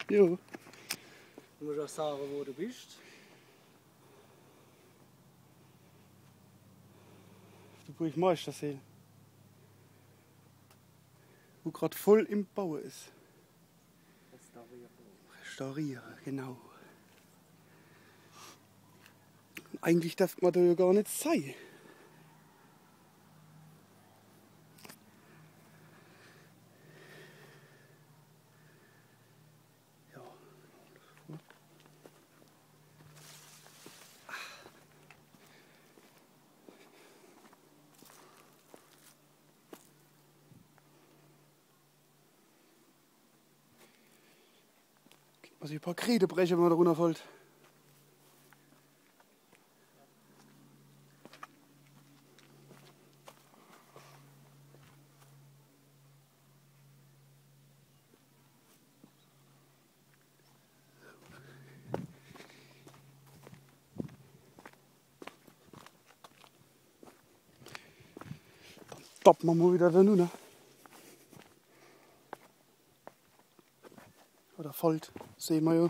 Jo. Du musst auch sagen, wo du bist. Du Burg Meistersee. Wo gerade voll im Bau ist. Restaurieren, genau. Eigentlich darf man da ja gar nicht sein. Ja. Also ein paar Kräde brechen, wenn man da runterfällt. Stoppen wir mal wieder da nun. Oder folgt, sehen wir ja.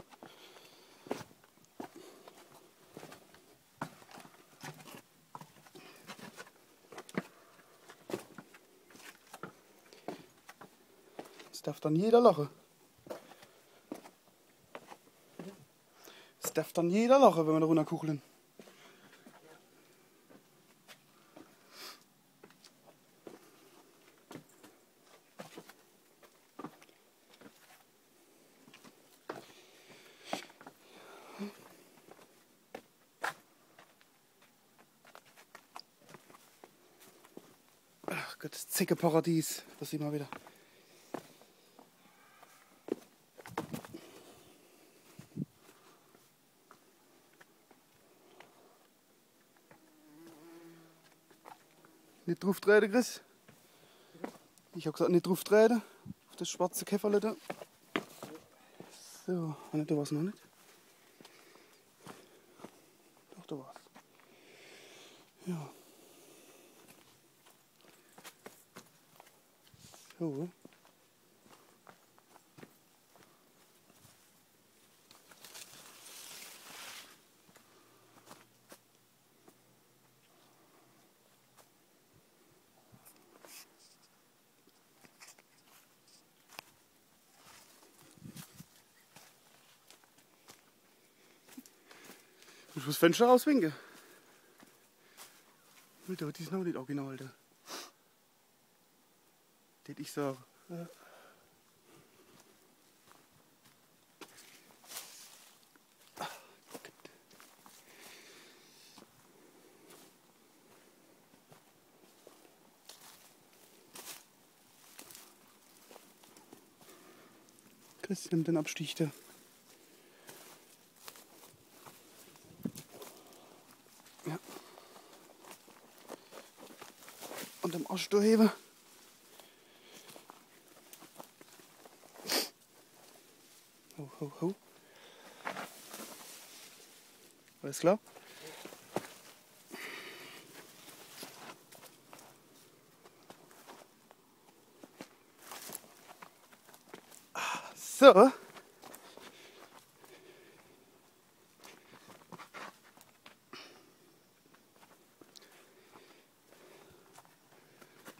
Das darf dann jeder lachen. Das darf dann jeder lachen, wenn wir da runterkuckeln. Ach Gott, das Zeckeparadies. Das sieht man wieder. Nicht drauf treten, Chris. Ich hab gesagt, nicht drauf treten. Auf das schwarze Käferle da. So, da war's noch nicht. Doch, da war's. Ja. So. Ich muss das Fenster rauswinken. Alter, die ist noch nicht original, Alter. Das ich sage. Ja. Chris nimmt den Abstich da. Ja. Und am Arsch durchheben. Ho, ho, ho. Alles klar? So.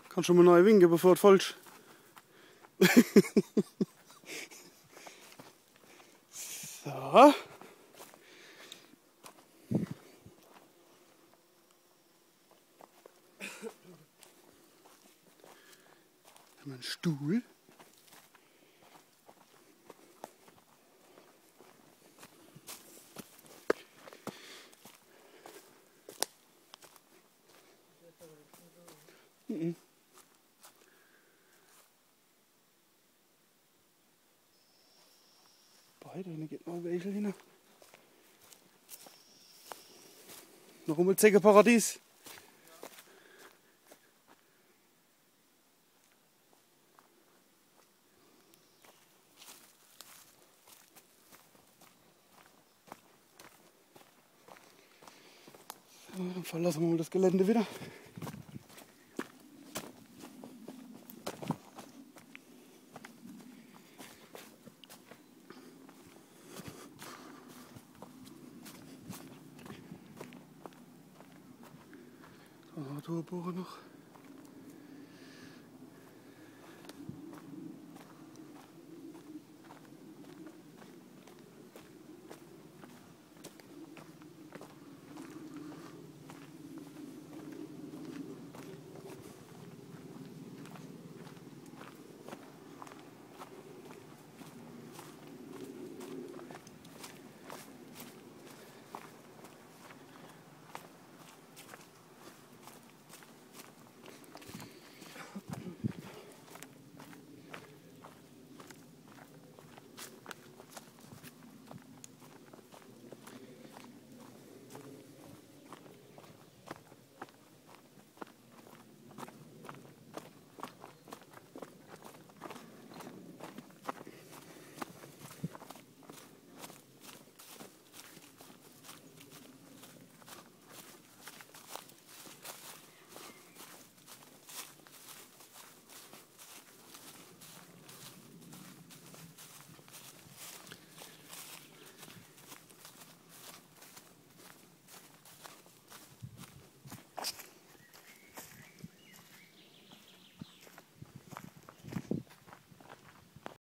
Kann schon mal neu winken, bevor es falsch. So. Haben wir einen Stuhl. Mhm. Beide, da geht noch welche hin. Noch einmal Zeckeparadies. So, dann verlassen wir mal das Gelände wieder. Radiobohrer noch.